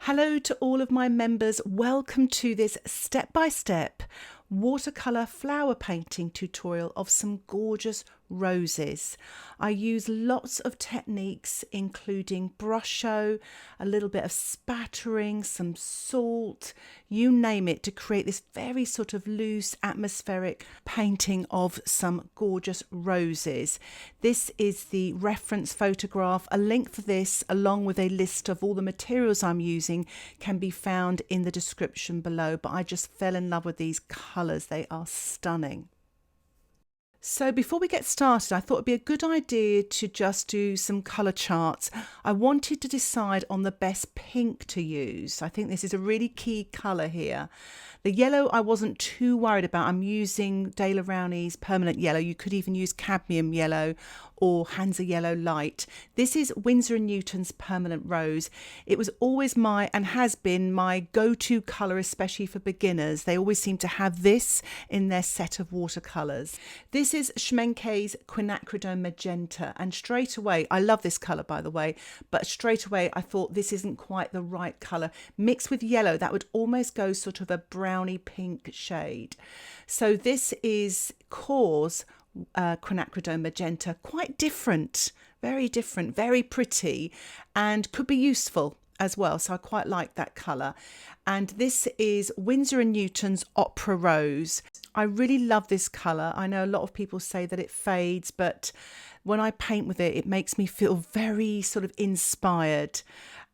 Hello to all of my members. Welcome to this step-by-step watercolour flower painting tutorial of some gorgeous roses. I use lots of techniques including Brusho, a little bit of spattering, some salt, you name it, to create this very sort of loose atmospheric painting of some gorgeous roses. This is the reference photograph. A link for this along with a list of all the materials I'm using can be found in the description below, but I just fell in love with these colours. They are stunning. So before we get started, I thought it'd be a good idea to just do some colour charts. I wanted to decide on the best pink to use. I think this is a really key colour here. The yellow I wasn't too worried about. I'm using Daler Rowney's permanent yellow. You could even use cadmium yellow or Hansa yellow light. This is Winsor & Newton's permanent rose. It was always my, and has been my, go-to colour, especially for beginners. They always seem to have this in their set of watercolours. This is Schmincke's Quinacridone Magenta, and straight away, I love this colour by the way, but straight away I thought this isn't quite the right colour. Mixed with yellow, that would almost go sort of a browny pink shade. So this is Cause Quinacridone Magenta, quite different, very pretty, and could be useful as well, so I quite like that colour. And this is Winsor & Newton's Opera Rose. I really love this colour. I know a lot of people say that it fades, but when I paint with it, it makes me feel very sort of inspired.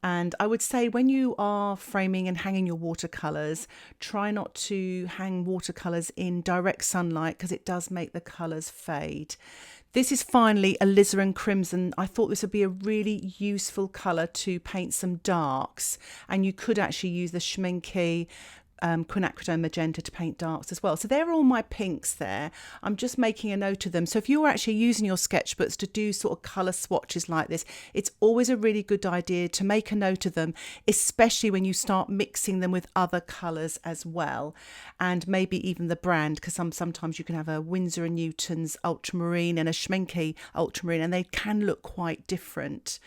And I would say when you are framing and hanging your watercolours, try not to hang watercolours in direct sunlight because it does make the colours fade. This is finally Alizarin Crimson. I thought this would be a really useful colour to paint some darks, and you could actually use the Schmincke Quinacridone Magenta to paint darks as well. So they're all my pinks there. I'm just making a note of them. So if you're actually using your sketchbooks to do sort of colour swatches like this, it's always a really good idea to make a note of them, especially when you start mixing them with other colours as well, and maybe even the brand, because sometimes you can have a Winsor & Newton's Ultramarine and a Schmincke Ultramarine, and they can look quite different.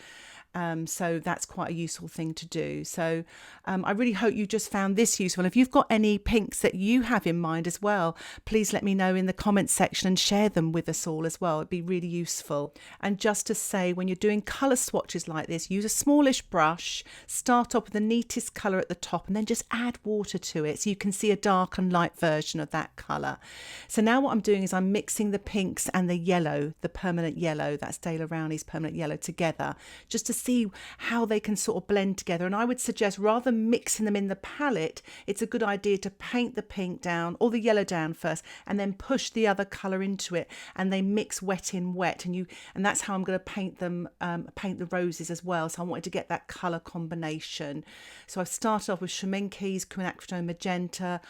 So that's quite a useful thing to do. So I really hope you just found this useful. If you've got any pinks that you have in mind as well, please let me know in the comments section and share them with us all as well. It'd be really useful. And just to say, when you're doing colour swatches like this, use a smallish brush, start off with the neatest colour at the top and then just add water to it so you can see a dark and light version of that colour. So now what I'm doing is I'm mixing the pinks and the yellow, the permanent yellow, that's Daler Rowney's permanent yellow, together, just to see how they can sort of blend together. And I would suggest, rather than mixing them in the palette, it's a good idea to paint the pink down or the yellow down first and then push the other colour into it, and they mix wet in wet, and that's how I'm going to paint them, paint the roses as well. So I wanted to get that colour combination. So I've started off with Schmincke's Quinacridone Magenta,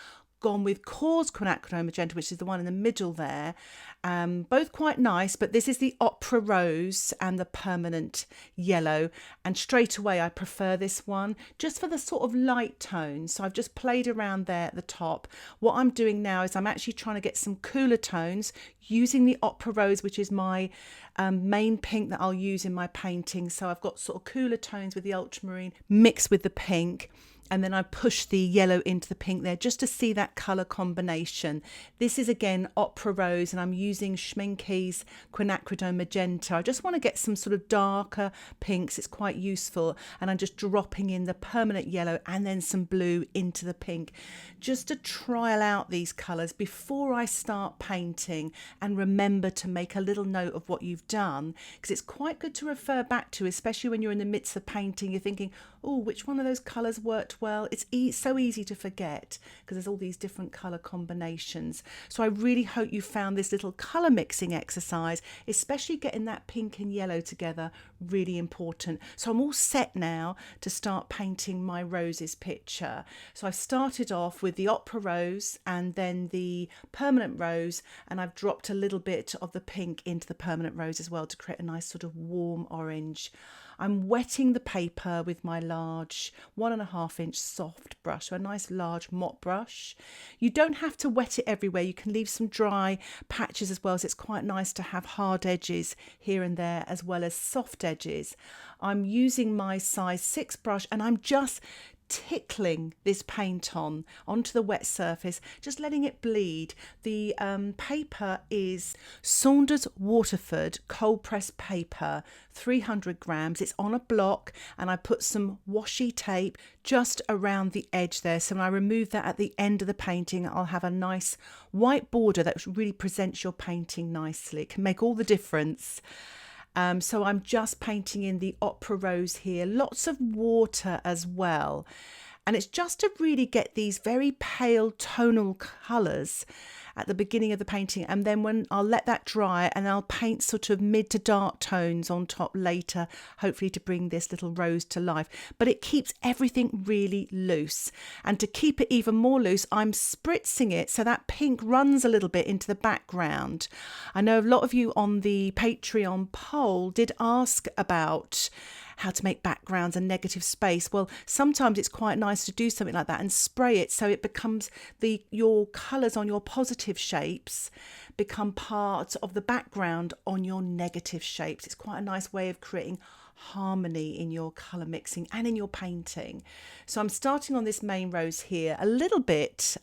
gone with Cause Quinacridone Magenta, which is the one in the middle there. Both quite nice, but this is the Opera Rose and the permanent yellow, and straight away I prefer this one just for the sort of light tones. So I've just played around there at the top. What I'm doing now is I'm actually trying to get some cooler tones using the Opera Rose, which is my main pink that I'll use in my painting. So I've got sort of cooler tones with the ultramarine mixed with the pink, and then I push the yellow into the pink there just to see that colour combination. This is again Opera Rose, and I'm using Schmincke's Quinacridone Magenta. I just want to get some sort of darker pinks. It's quite useful, and I'm just dropping in the permanent yellow and then some blue into the pink just to trial out these colours before I start painting, and remember to make a little note of what you've done, because it's quite good to refer back to, especially when you're in the midst of painting. You're thinking, oh, which one of those colours worked well? It's so easy to forget because there's all these different colour combinations. So I really hope you found this little colour mixing exercise, especially getting that pink and yellow together, really important. So I'm all set now to start painting my roses picture. So I've started off with the Opera Rose and then the permanent rose, and I've dropped a little bit of the pink into the permanent rose as well to create a nice sort of warm orange. I'm wetting the paper with my large 1.5 inch soft brush, so a nice large mop brush. You don't have to wet it everywhere. You can leave some dry patches as well, so it's quite nice to have hard edges here and there as well as soft edges. I'm using my size 6 brush, and I'm just tickling this paint onto the wet surface, just letting it bleed. The paper is Saunders Waterford cold pressed paper, 300 grams. It's on a block, and I put some washi tape just around the edge there. So when I remove that at the end of the painting, I'll have a nice white border that really presents your painting nicely. It can make all the difference. So I'm just painting in the Opera Rose here, lots of water as well. And it's just to really get these very pale tonal colours at the beginning of the painting, and then when I'll let that dry, and I'll paint sort of mid to dark tones on top later, hopefully to bring this little rose to life. But it keeps everything really loose, and to keep it even more loose, I'm spritzing it so that pink runs a little bit into the background. I know a lot of you on the Patreon poll did ask about how to make backgrounds and negative space. Well, sometimes it's quite nice to do something like that and spray it so it becomes your colours on your positive shapes become part of the background on your negative shapes. It's quite a nice way of creating harmony in your colour mixing and in your painting. So I'm starting on this main rose here. A little bit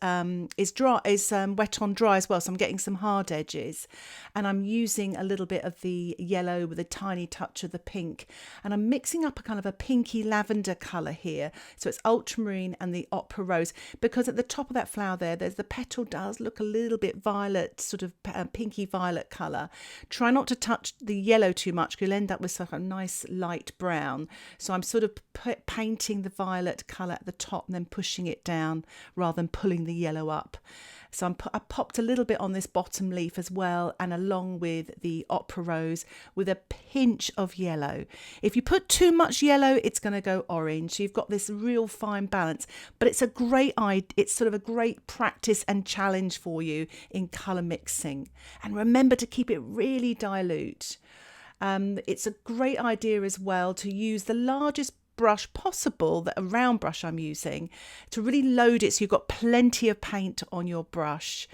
is wet on dry as well, so I'm getting some hard edges, and I'm using a little bit of the yellow with a tiny touch of the pink, and I'm mixing up a kind of a pinky lavender colour here. So it's ultramarine and the Opera Rose, because at the top of that flower there's the petal does look a little bit violet, sort of pinky violet colour. Try not to touch the yellow too much, because you'll end up with sort of a nice light brown. So I'm sort of painting the violet colour at the top and then pushing it down rather than pulling the yellow up. So I popped a little bit on this bottom leaf as well, and along with the Opera Rose with a pinch of yellow. If you put too much yellow, it's going to go orange. So you've got this real fine balance, but it's it's sort of a great practice and challenge for you in colour mixing. And remember to keep it really dilute. It's a great idea as well to use the largest brush possible, a round brush I'm using, to really load it so you've got plenty of paint on your brush,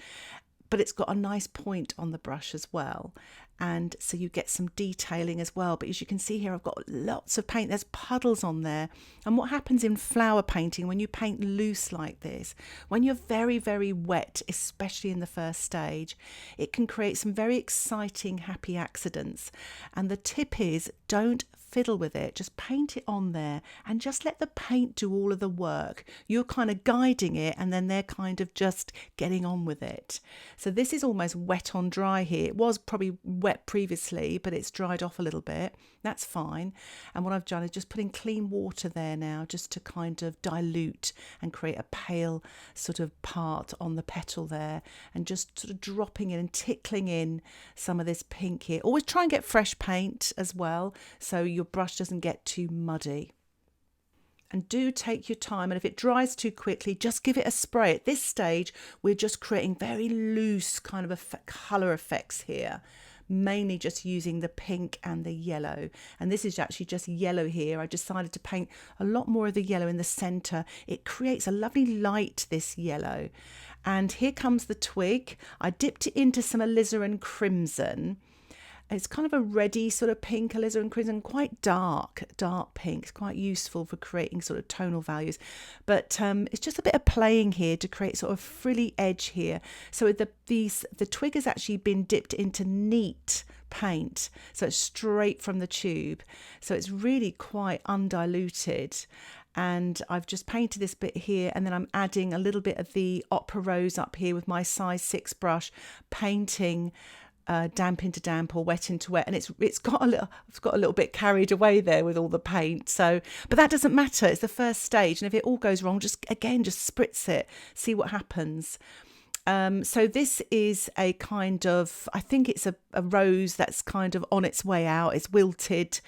but it's got a nice point on the brush as well. And so you get some detailing as well. But as you can see here, I've got lots of paint. There's puddles on there. And what happens in flower painting when you paint loose like this, when you're very, very wet, especially in the first stage, it can create some very exciting, happy accidents. And the tip is, don't fiddle with it, just paint it on there and just let the paint do all of the work. You're kind of guiding it, and then they're kind of just getting on with it. So this is almost wet on dry here. It was probably wet previously, but it's dried off a little bit. That's fine. And what I've done is just putting clean water there now, just to kind of dilute and create a pale sort of part on the petal there, and just sort of dropping in and tickling in some of this pink here. Always try and get fresh paint as well, so your brush doesn't get too muddy. And do take your time, and if it dries too quickly, just give it a spray. At this stage, we're just creating very loose kind of colour effects here, mainly just using the pink and the yellow. And this is actually just yellow here. I decided to paint a lot more of the yellow in the centre. It creates a lovely light, this yellow. And here comes the twig. I dipped it into some alizarin crimson. It's kind of a reddy sort of pink, alizarin crimson, quite dark pink. It's quite useful for creating sort of tonal values. But it's just a bit of playing here to create sort of frilly edge here. So the twig has actually been dipped into neat paint, so it's straight from the tube. So it's really quite undiluted. And I've just painted this bit here, and then I'm adding a little bit of the Opera Rose up here with my size 6 brush, painting damp into damp or wet into wet, and it's got a little bit carried away there with all the paint. So, but that doesn't matter. It's the first stage, and if it all goes wrong, just spritz it, see what happens. So this is a kind of, I think it's a rose that's kind of on its way out. It's wilted.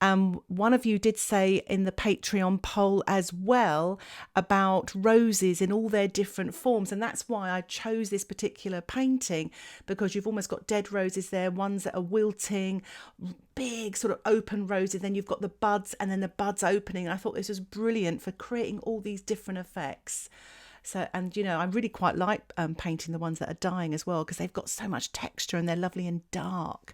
One of you did say in the Patreon poll as well about roses in all their different forms, and that's why I chose this particular painting, because you've almost got dead roses there, ones that are wilting, big sort of open roses, then you've got the buds and then the buds opening. I thought this was brilliant for creating all these different effects. So, and you know, I really quite like painting the ones that are dying as well, because they've got so much texture and they're lovely and dark.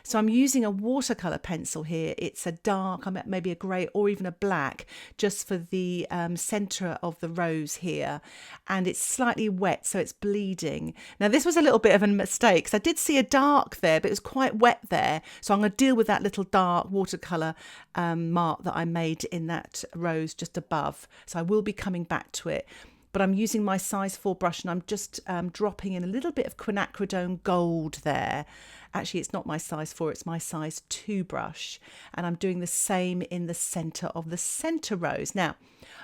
So I'm using a watercolour pencil here. It's a dark, maybe a grey or even a black, just for the centre of the rose here. And it's slightly wet, so it's bleeding. Now this was a little bit of a mistake, because I did see a dark there, but it was quite wet there. So I'm going to deal with that little dark watercolour mark that I made in that rose just above. So I will be coming back to it. But I'm using my size 4 brush, and I'm just dropping in a little bit of Quinacridone gold there. Actually, it's not my size 4, it's my size 2 brush. And I'm doing the same in the centre of the centre rose. Now,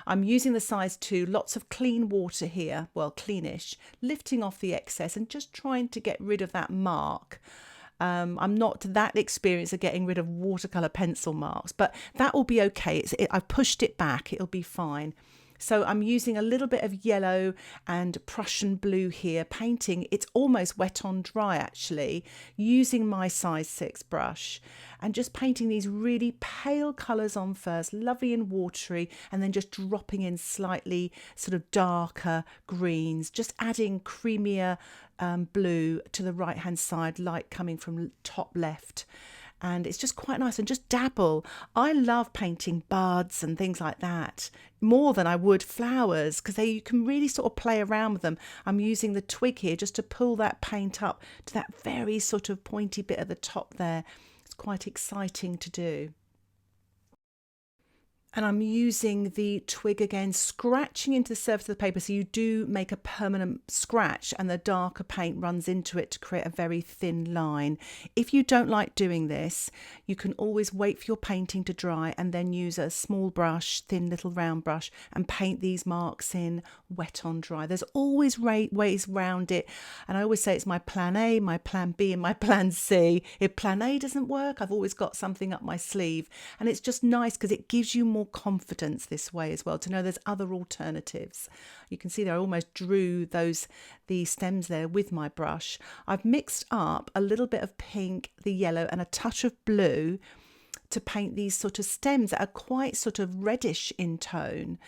I'm using the size 2, lots of clean water here, well, cleanish, lifting off the excess and just trying to get rid of that mark. I'm not that experienced at getting rid of watercolour pencil marks, but that will be okay. I've pushed it back, it'll be fine. So I'm using a little bit of yellow and Prussian blue here, painting. It's almost wet on dry actually, using my size 6 brush and just painting these really pale colours on first, lovely and watery, and then just dropping in slightly sort of darker greens, just adding creamier blue to the right hand side, light coming from top left. And it's just quite nice, and just dabble. I love painting buds and things like that more than I would flowers, because you can really sort of play around with them. I'm using the twig here just to pull that paint up to that very sort of pointy bit at the top there. It's quite exciting to do. And I'm using the twig again, scratching into the surface of the paper, so you do make a permanent scratch and the darker paint runs into it to create a very thin line. If you don't like doing this, you can always wait for your painting to dry and then use a small brush, thin little round brush, and paint these marks in wet on dry. There's always ways around it, and I always say it's my plan A, my plan B and my plan C. If plan A doesn't work, I've always got something up my sleeve, and it's just nice because it gives you more confidence this way as well, to know there's other alternatives. You can see there I almost drew the stems there with my brush. I've mixed up a little bit of pink, the yellow and a touch of blue to paint these sort of stems that are quite sort of reddish in tone.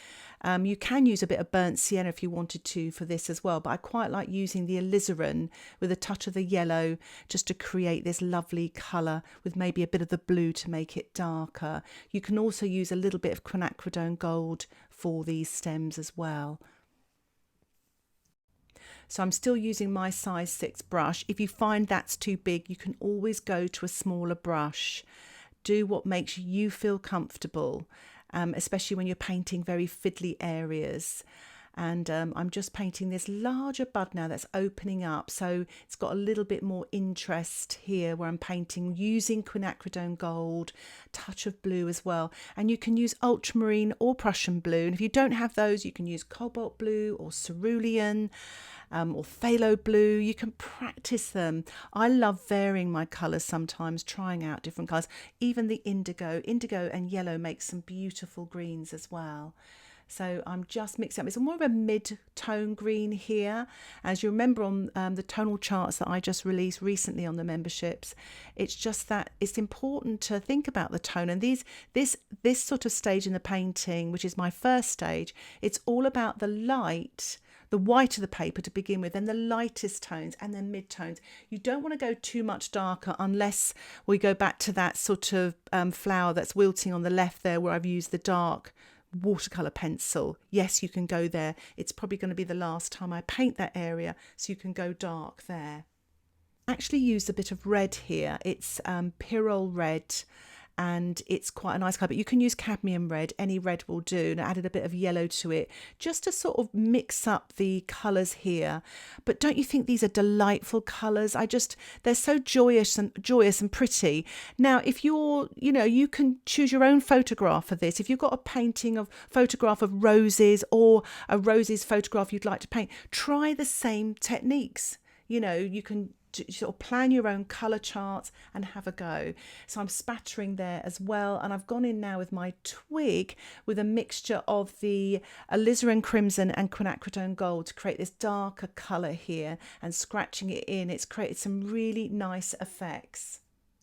You can use a bit of burnt sienna if you wanted to for this as well, but I quite like using the alizarin with a touch of the yellow just to create this lovely colour, with maybe a bit of the blue to make it darker. You can also use a little bit of quinacridone gold for these stems as well. So I'm still using my size 6 brush. If you find that's too big, you can always go to a smaller brush. Do what makes you feel comfortable, especially when you're painting very fiddly areas. And I'm just painting this larger bud now that's opening up, so it's got a little bit more interest here where I'm painting using quinacridone gold, touch of blue as well. And you can use ultramarine or Prussian blue, and if you don't have those, you can use cobalt blue or cerulean or phthalo blue. You can practice them. I love varying my colours sometimes, trying out different colours. Even the indigo and yellow make some beautiful greens as well. So I'm just mixing up. It's more of a mid-tone green here. As you remember on the tonal charts that I just released recently on the memberships, it's just that it's important to think about the tone. And this sort of stage in the painting, which is my first stage, it's all about the light, the white of the paper to begin with, then the lightest tones and then mid-tones. You don't want to go too much darker unless we go back to that sort of flower that's wilting on the left there where I've used the dark watercolour pencil. Yes, you can go there. It's probably going to be the last time I paint that area, so you can go dark there. Actually used a bit of red here. It's Pyrrole red, and it's quite a nice colour, but you can use cadmium red, any red will do. And I added a bit of yellow to it just to sort of mix up the colours here. But don't you think these are delightful colours? They're so joyous and pretty. Now, if you can choose your own photograph for this. If you've got a photograph of roses, or a roses photograph you'd like to paint, try the same techniques. You can sort of plan your own colour charts and have a go. So I'm spattering there as well, and I've gone in now with my twig with a mixture of the alizarin crimson and quinacridone gold to create this darker colour here, and scratching it in, it's created some really nice effects.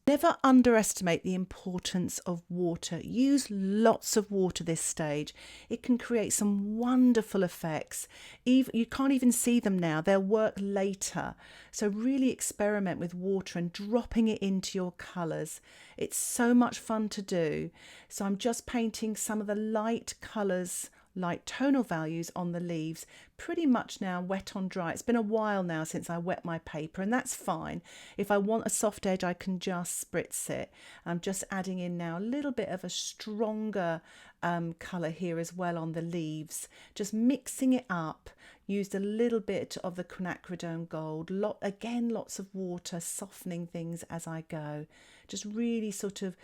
Never underestimate the importance of water. Use lots of water this stage. It can create some wonderful effects. Even, you can't even see them now. They'll work later. So really experiment with water and dropping it into your colours. It's so much fun to do. So I'm just painting some of the light colours, light tonal values on the leaves, pretty much now wet on dry. It's been a while now since I wet my paper, and that's fine. If I want a soft edge, I can just spritz it. I'm just adding in now a little bit of a stronger colour here as well on the leaves, just mixing it up. Used a little bit of the Quinacridone gold, again lots of water, softening things as I go. Just really sort of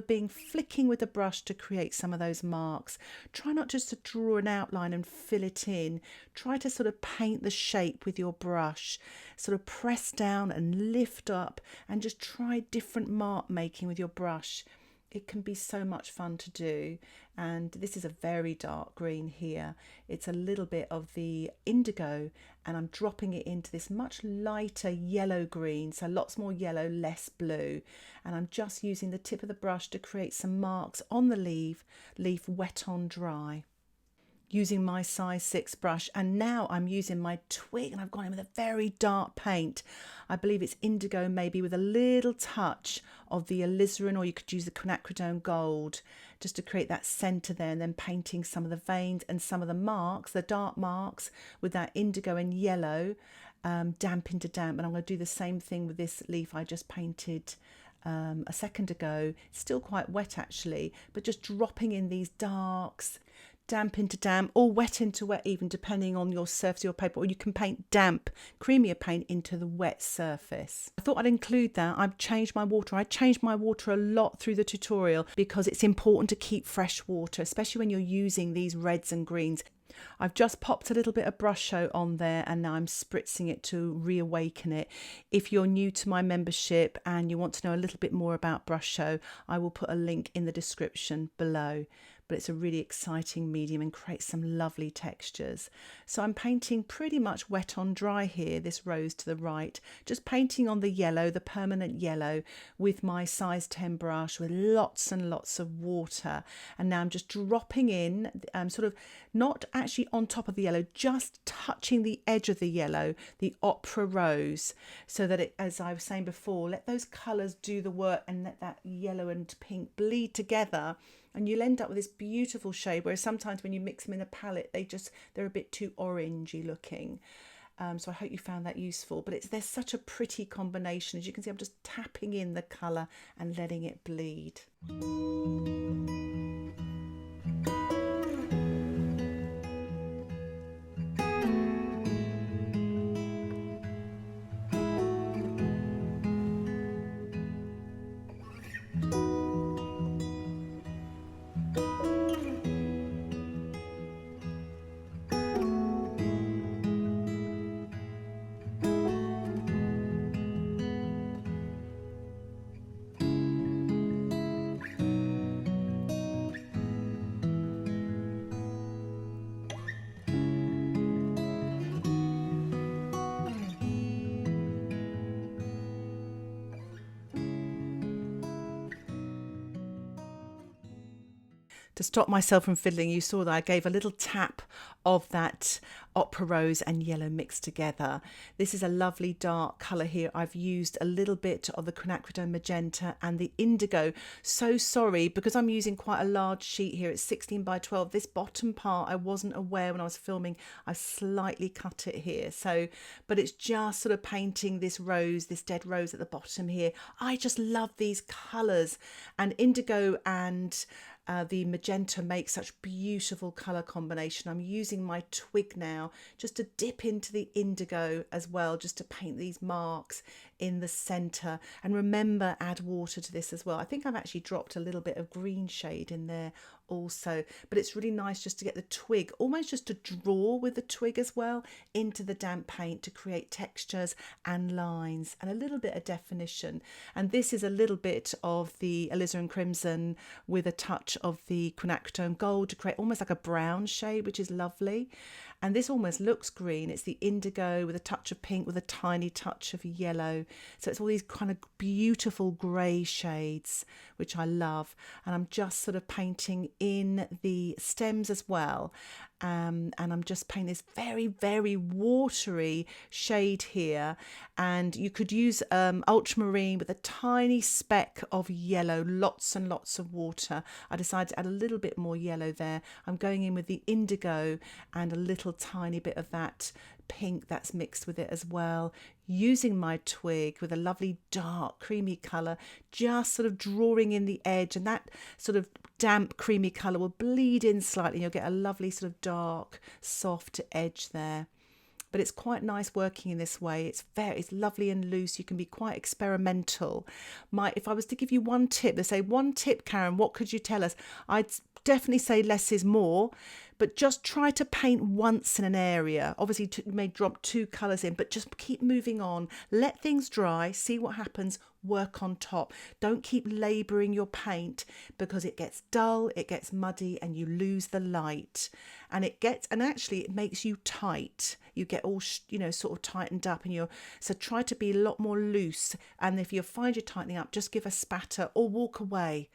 being flicking with the brush to create some of those marks. Try not just to draw an outline and fill it in. Try to sort of paint the shape with your brush. Sort of press down and lift up and just try different mark making with your brush. It can be so much fun to do. And this is a very dark green here. It's a little bit of the indigo, and I'm dropping it into this much lighter yellow green, so lots more yellow, less blue. And I'm just using the tip of the brush to create some marks on the leaf wet on dry, using my size 6 brush. And now I'm using my twig, and I've gone in with a very dark paint. I believe it's indigo, maybe with a little touch of the Alizarin, or you could use the Quinacridone gold, just to create that centre there, and then painting some of the veins and some of the marks, the dark marks, with that indigo and yellow, damp into damp. And I'm going to do the same thing with this leaf I just painted a second ago. It's still quite wet actually, but just dropping in these darks, damp into damp, or wet into wet even, depending on your surface of your paper, or you can paint damp, creamier paint into the wet surface. I thought I'd include that. I've changed my water. I changed my water a lot through the tutorial because it's important to keep fresh water, especially when you're using these reds and greens. I've just popped a little bit of Brusho on there, and now I'm spritzing it to reawaken it. If you're new to my membership and you want to know a little bit more about Brusho, I will put a link in the description below. But it's a really exciting medium and creates some lovely textures. So I'm painting pretty much wet on dry here, this rose to the right, just painting on the yellow, the permanent yellow, with my size 10 brush with lots and lots of water. And now I'm just dropping in, sort of not actually on top of the yellow, just touching the edge of the yellow, the opera rose, so that it, as I was saying before, let those colours do the work and let that yellow and pink bleed together. And you'll end up with this beautiful shade, whereas sometimes when you mix them in a palette, they're a bit too orangey looking. So I hope you found that useful. But there's such a pretty combination. As you can see, I'm just tapping in the colour and letting it bleed. To stop myself from fiddling, you saw that I gave a little tap of that opera rose and yellow mixed together. This is a lovely dark colour here. I've used a little bit of the Quinacridone Magenta and the Indigo. So sorry, because I'm using quite a large sheet here. It's 16 by 12. This bottom part, I wasn't aware when I was filming. I slightly cut it here. But it's just sort of painting this rose, this dead rose at the bottom here. I just love these colours, and Indigo and the magenta make such beautiful colour combination. I'm using my twig now just to dip into the indigo as well, just to paint these marks in the centre. And remember, add water to this as well. I think I've actually dropped a little bit of green shade in there also, but it's really nice just to get the twig, almost just to draw with the twig as well into the damp paint to create textures and lines and a little bit of definition. And this is a little bit of the Alizarin Crimson with a touch of the Quinacridone Gold to create almost like a brown shade, which is lovely. And this almost looks green. It's the indigo with a touch of pink with a tiny touch of yellow. So it's all these kind of beautiful grey shades, which I love. And I'm just sort of painting in the stems as well. And I'm just painting this very, very watery shade here. And you could use ultramarine with a tiny speck of yellow, lots and lots of water. I decided to add a little bit more yellow there. I'm going in with the indigo and a little tiny bit of that pink that's mixed with it as well, using my twig with a lovely dark creamy colour, just sort of drawing in the edge, and that sort of damp creamy colour will bleed in slightly. You'll get a lovely sort of dark soft edge there. But it's quite nice working in this way. It's lovely and loose. You can be quite experimental. If I was to give you one tip, they say one tip, Karen, what could you tell us? I'd definitely say less is more, but just try to paint once in an area. Obviously, you may drop 2 colours in, but just keep moving on. Let things dry, see what happens, work on top. Don't keep labouring your paint because it gets dull, it gets muddy, and you lose the light. And actually it makes you tight. You get all, sort of tightened up, so try to be a lot more loose. And if you find you're tightening up, just give a spatter or walk away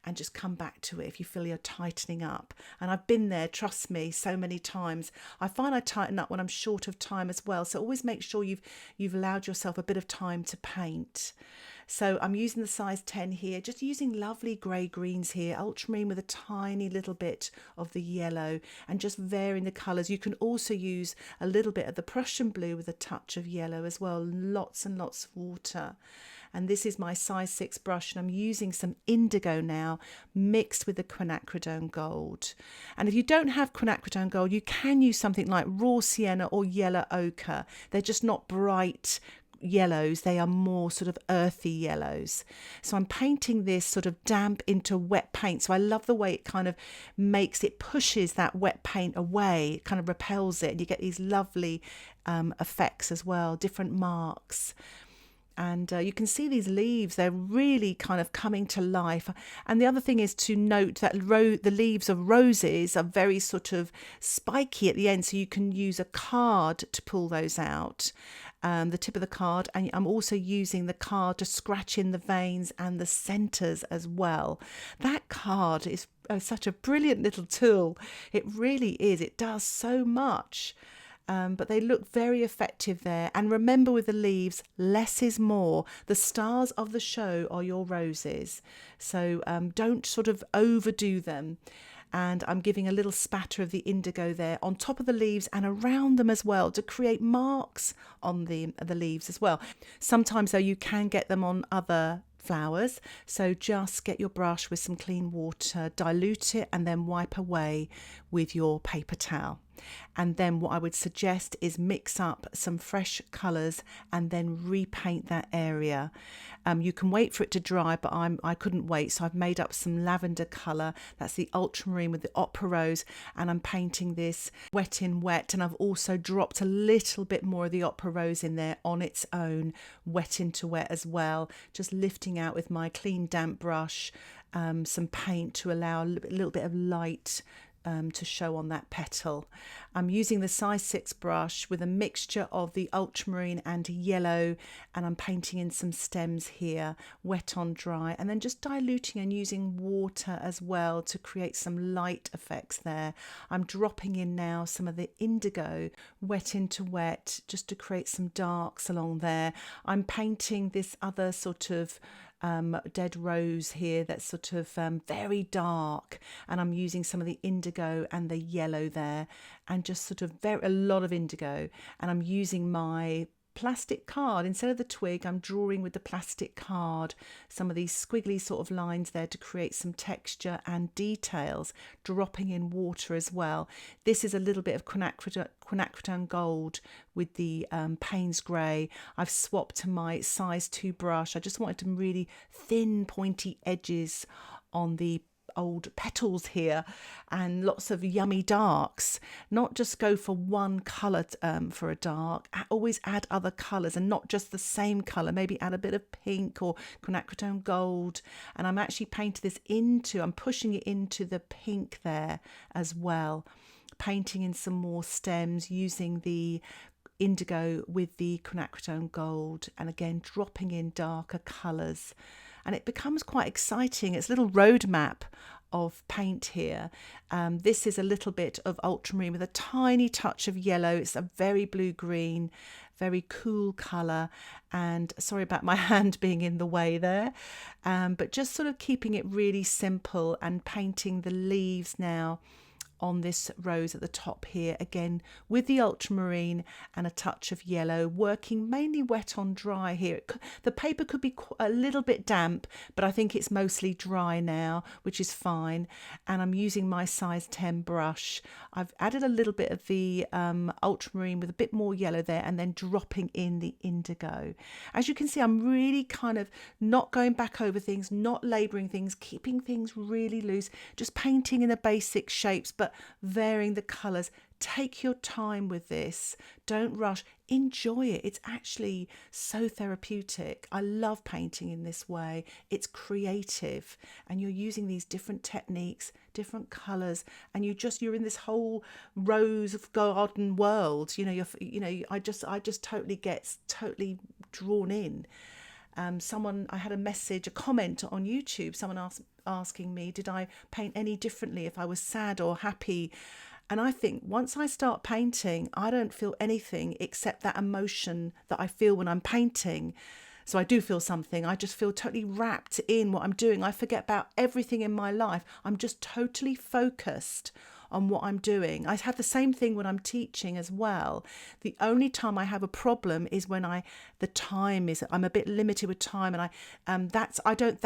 and just come back to it if you feel you're tightening up. And I've been there, trust me, so many times. I find I tighten up when I'm short of time as well. So always make sure you've allowed yourself a bit of time to paint. So I'm using the size 10 here, just using lovely grey greens here, ultramarine with a tiny little bit of the yellow, and just varying the colours. You can also use a little bit of the Prussian blue with a touch of yellow as well, lots and lots of water. And this is my size 6 brush, and I'm using some indigo now mixed with the Quinacridone Gold. And if you don't have Quinacridone Gold, you can use something like raw sienna or yellow ochre. They're just not bright yellows, they are more sort of earthy yellows. So I'm painting this sort of damp into wet paint. So I love the way it kind of pushes that wet paint away, it kind of repels it, and you get these lovely effects as well, different marks. And you can see these leaves, they're really kind of coming to life. And the other thing is to note that the leaves of roses are very sort of spiky at the end, so you can use a card to pull those out, the tip of the card. And I'm also using the card to scratch in the veins and the centres as well. That card is such a brilliant little tool. It really is. It does so much. But they look very effective there. And remember with the leaves, less is more. The stars of the show are your roses. So don't sort of overdo them. And I'm giving a little spatter of the indigo there on top of the leaves and around them as well to create marks on the leaves as well. Sometimes though you can get them on other flowers, so just get your brush with some clean water, dilute it, and then wipe away with your paper towel. And then what I would suggest is mix up some fresh colours and then repaint that area. You can wait for it to dry, but I couldn't wait, so I've made up some lavender colour. That's the ultramarine with the opera rose, and I'm painting this wet in wet. And I've also dropped a little bit more of the opera rose in there on its own, wet into wet as well, just lifting out with my clean damp brush some paint to allow a little bit of light to show on that petal. I'm using the size 6 brush with a mixture of the ultramarine and yellow, and I'm painting in some stems here, wet on dry, and then just diluting and using water as well to create some light effects there. I'm dropping in now some of the indigo, wet into wet, just to create some darks along there. I'm painting this other sort of dead rose here that's sort of very dark, and I'm using some of the indigo and the yellow there, and just sort of a lot of indigo. And I'm using my plastic card instead of the twig. I'm drawing with the plastic card some of these squiggly sort of lines there to create some texture and details, dropping in water as well. This is a little bit of Quinacridone Gold with the Paynes grey. I've swapped to my size 2 brush. I just wanted some really thin pointy edges on the old petals here and lots of yummy darks. Not just go for one colour for a dark, always add other colours and not just the same colour. Maybe add a bit of pink or quinacridone gold. And I'm actually painting this into, I'm pushing it into the pink there as well. Painting in some more stems using the indigo with the quinacridone gold, and again dropping in darker colours, and it becomes quite exciting. It's a little roadmap of paint here. This is a little bit of ultramarine with a tiny touch of yellow. It's a very blue-green, very cool colour, and sorry about my hand being in the way there, but just sort of keeping it really simple and painting the leaves now on this rose at the top here, again with the ultramarine and a touch of yellow, working mainly wet on dry here. The paper could be a little bit damp, but I think it's mostly dry now, which is fine. And I'm using my size 10 brush. I've added a little bit of the ultramarine with a bit more yellow there, and then dropping in the indigo. As you can see, I'm really kind of not going back over things, not labouring things, keeping things really loose, just painting in the basic shapes, but varying the colours. Take your time with this. Don't rush. Enjoy it. It's actually so therapeutic. I love painting in this way. It's creative, and you're using these different techniques, different colours, and you're in this whole rose of garden world. I just totally get drawn in. I had a comment on YouTube, someone asking me, did I paint any differently if I was sad or happy? And I think once I start painting, I don't feel anything except that emotion that I feel when I'm painting. So I do feel something. I just feel totally wrapped in what I'm doing. I forget about everything in my life. I'm just totally focused on what I'm doing. I have the same thing when I'm teaching as well. The only time I have a problem is when I'm a bit limited with time, and that's why I don't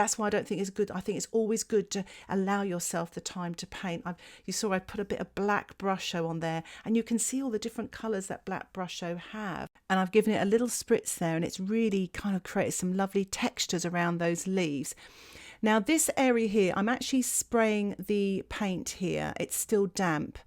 think it's good. I think it's always good to allow yourself the time to paint. You saw I put a bit of black Brusho on there, and you can see all the different colours that black Brusho have. And I've given it a little spritz there, and it's really kind of created some lovely textures around those leaves. Now this area here, I'm actually spraying the paint here. It's still damp,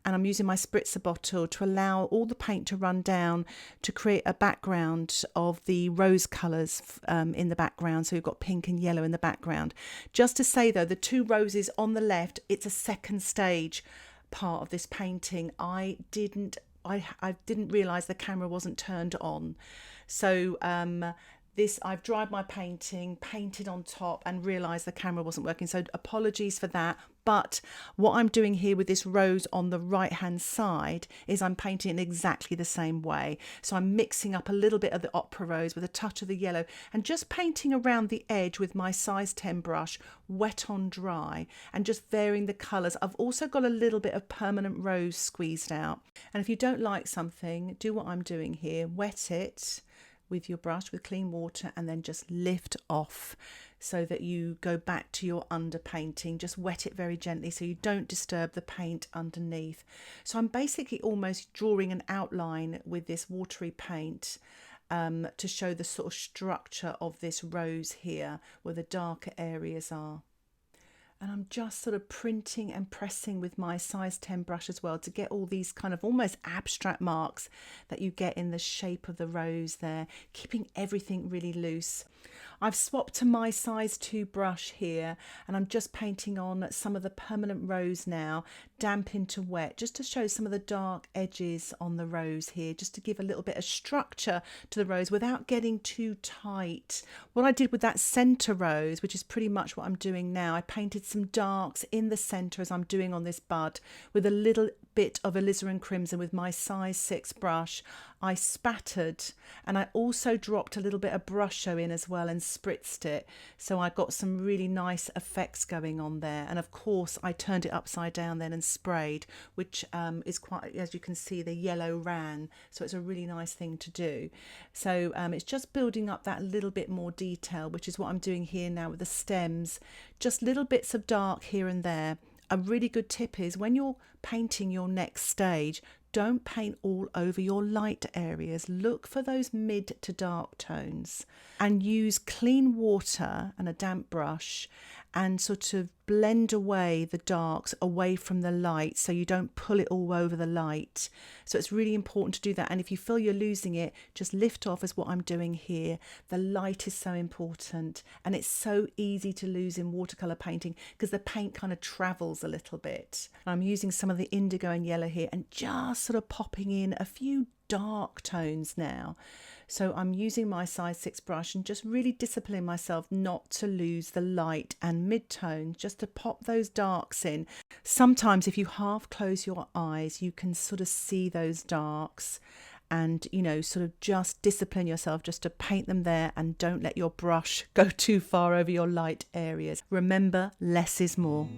and I'm using my spritzer bottle to allow all the paint to run down to create a background of the rose colours in the background. So you've got pink and yellow in the background. Just to say though, the two roses on the left, it's a second stage part of this painting. I didn't realise the camera wasn't turned on. So I've dried my painting, painted on top, and realised the camera wasn't working. So apologies for that. But what I'm doing here with this rose on the right hand side is I'm painting in exactly the same way. So I'm mixing up a little bit of the opera rose with a touch of the yellow, and just painting around the edge with my size 10 brush, wet on dry, and just varying the colours. I've also got a little bit of permanent rose squeezed out. And if you don't like something, do what I'm doing here, wet it with your brush with clean water, and then just lift off so that you go back to your underpainting. Just wet it very gently so you don't disturb the paint underneath. So I'm basically almost drawing an outline with this watery paint to show the sort of structure of this rose here where the darker areas are. And I'm just sort of printing and pressing with my size 10 brush as well to get all these kind of almost abstract marks that you get in the shape of the rose there, keeping everything really loose. I've swapped to my size 2 brush here, and I'm just painting on some of the permanent rose now, damp into wet, just to show some of the dark edges on the rose here, just to give a little bit of structure to the rose without getting too tight. What I did with that centre rose, which is pretty much what I'm doing now, I painted some darks in the centre as I'm doing on this bud with a little bit of alizarin crimson with my size 6 brush. I spattered, and I also dropped a little bit of Brusho in as well and spritzed it, so I got some really nice effects going on there. And of course I turned it upside down then and sprayed, which is quite, as you can see, the yellow ran, so it's a really nice thing to do. So it's just building up that little bit more detail, which is what I'm doing here now with the stems, just little bits of dark here and there. A really good tip is when you're painting your next stage, don't paint all over your light areas. Look for those mid to dark tones and use clean water and a damp brush and sort of blend away the darks away from the light, so you don't pull it all over the light. So it's really important to do that. And if you feel you're losing it, just lift off, as what I'm doing here. The light is so important, and it's so easy to lose in watercolor painting because the paint kind of travels a little bit. I'm using some of the indigo and yellow here and just sort of popping in a few dark tones now. So I'm using my size 6 brush and just really disciplining myself not to lose the light and mid-tone, just to pop those darks in. Sometimes if you half close your eyes, you can sort of see those darks, and sort of just discipline yourself just to paint them there, and don't let your brush go too far over your light areas. Remember, less is more.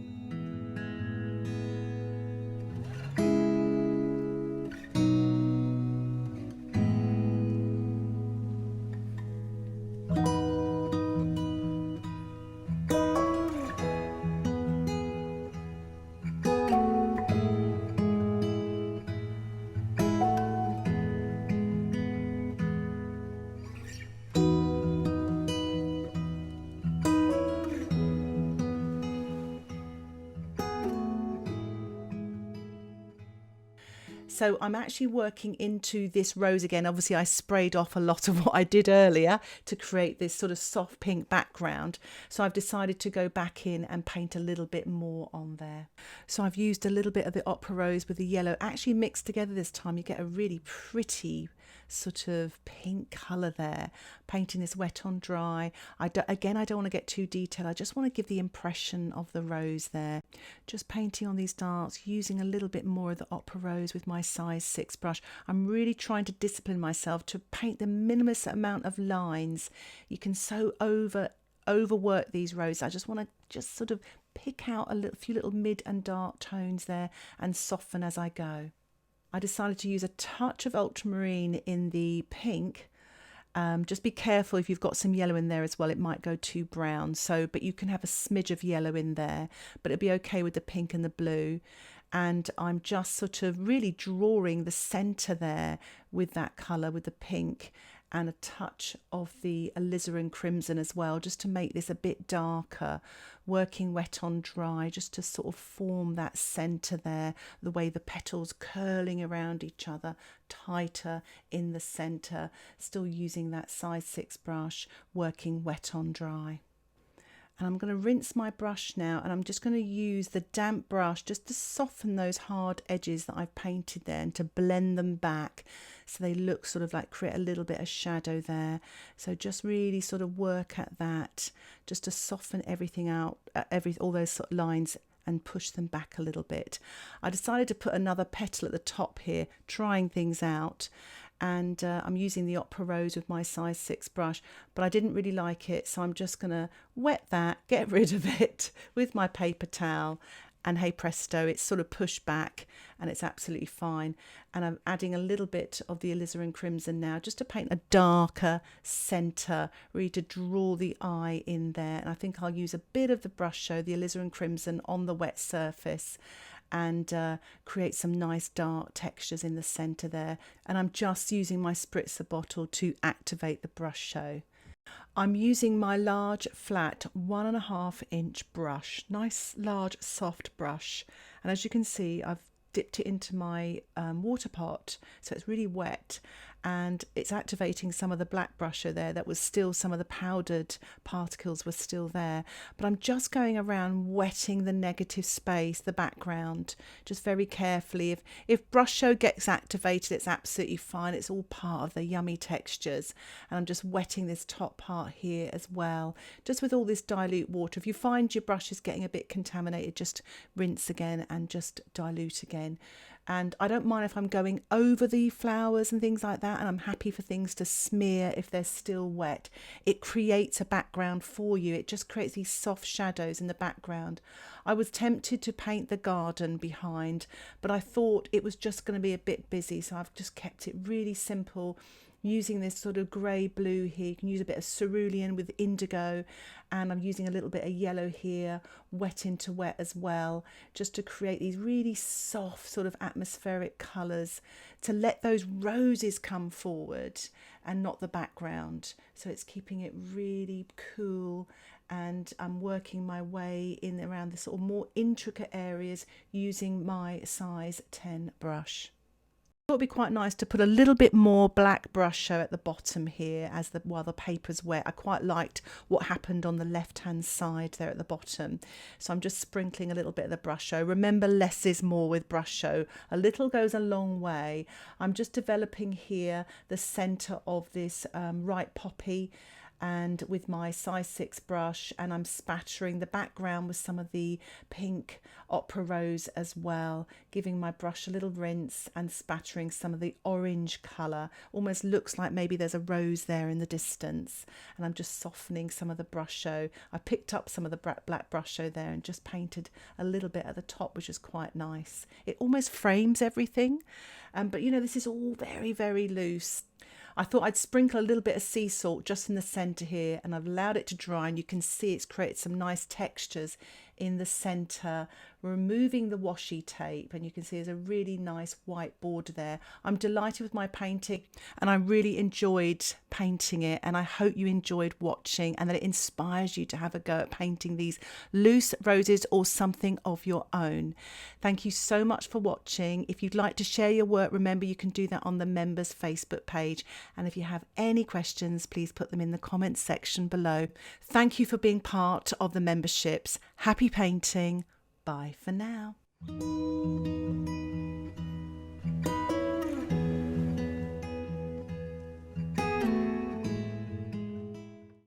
So I'm actually working into this rose again. Obviously I sprayed off a lot of what I did earlier to create this sort of soft pink background. So I've decided to go back in and paint a little bit more on there. So I've used a little bit of the opera rose with the yellow, actually mixed together this time. You get a really pretty sort of pink colour there. Painting this wet on dry. I don't want to get too detailed. I just want to give the impression of the rose there. Just painting on these darks, using a little bit more of the opera rose with my size 6 brush. I'm really trying to discipline myself to paint the minimalist amount of lines. You can so overwork these roses. I just want to just sort of pick out a few little mid and dark tones there and soften as I go. I decided to use a touch of ultramarine in the pink. Just be careful if you've got some yellow in there as well, it might go too brown. But you can have a smidge of yellow in there, but it'll be okay with the pink and the blue. And I'm just sort of really drawing the centre there with that colour, with the pink, and a touch of the alizarin crimson as well, just to make this a bit darker, working wet on dry, just to sort of form that centre there, the way the petals curling around each other, tighter in the centre, still using that size 6 brush, working wet on dry. And I'm going to rinse my brush now, and I'm just going to use the damp brush just to soften those hard edges that I've painted there and to blend them back so they look sort of like create a little bit of shadow there. So just really sort of work at that just to soften everything out, all those sort of lines, and push them back a little bit. I decided to put another petal at the top here, trying things out. And I'm using the opera rose with my size 6 brush, but I didn't really like it, so I'm just going to wet that, get rid of it with my paper towel, and hey presto, it's sort of pushed back and it's absolutely fine. And I'm adding a little bit of the alizarin crimson now, just to paint a darker centre, really to draw the eye in there. And I think I'll use a bit of the Brusho, the alizarin crimson, on the wet surface, and create some nice dark textures in the centre there. And I'm just using my spritzer bottle to activate the Brusho. I'm using my large flat 1.5 inch brush, nice large soft brush, and as you can see I've dipped it into my water pot, so it's really wet, and it's activating some of the black Brusho there that was still, some of the powdered particles were still there, but I'm just going around wetting the negative space, the background, just very carefully. If Brusho gets activated, it's absolutely fine, it's all part of the yummy textures. And I'm just wetting this top part here as well, just with all this dilute water. If you find your brush is getting a bit contaminated, just rinse again and just dilute again. And I don't mind if I'm going over the flowers and things like that, and I'm happy for things to smear if they're still wet. It creates a background for you. It just creates these soft shadows in the background. I was tempted to paint the garden behind, but I thought it was just going to be a bit busy, so I've just kept it really simple, using this sort of grey blue here. You can use a bit of cerulean with indigo, and I'm using a little bit of yellow here, wet into wet as well, just to create these really soft sort of atmospheric colours, to let those roses come forward and not the background. So it's keeping it really cool and I'm working my way in around the sort of more intricate areas using my size 10 brush. It would be quite nice to put a little bit more black Brusho at the bottom here while the paper's wet. I quite liked what happened on the left hand side there at the bottom, so I'm just sprinkling a little bit of the Brusho. Remember, less is more with Brusho. A little goes a long way. I'm just developing here the centre of this right poppy, and with my size 6 brush, and I'm spattering the background with some of the pink opera rose as well, giving my brush a little rinse and spattering some of the orange colour. Almost looks like maybe there's a rose there in the distance, and I'm just softening some of the Brusho. I picked up some of the black Brusho there and just painted a little bit at the top, which is quite nice. It almost frames everything, but you know, this is all very, very loose. I thought I'd sprinkle a little bit of sea salt just in the centre here, and I've allowed it to dry, and you can see it's created some nice textures in the centre, removing the washi tape, and you can see there's a really nice white border there. I'm delighted with my painting, and I really enjoyed painting it, and I hope you enjoyed watching and that it inspires you to have a go at painting these loose roses or something of your own. Thank you so much for watching. If you'd like to share your work, remember you can do that on the members Facebook page, and if you have any questions, please put them in the comments section below. Thank you for being part of the memberships. Happy painting. Bye for now.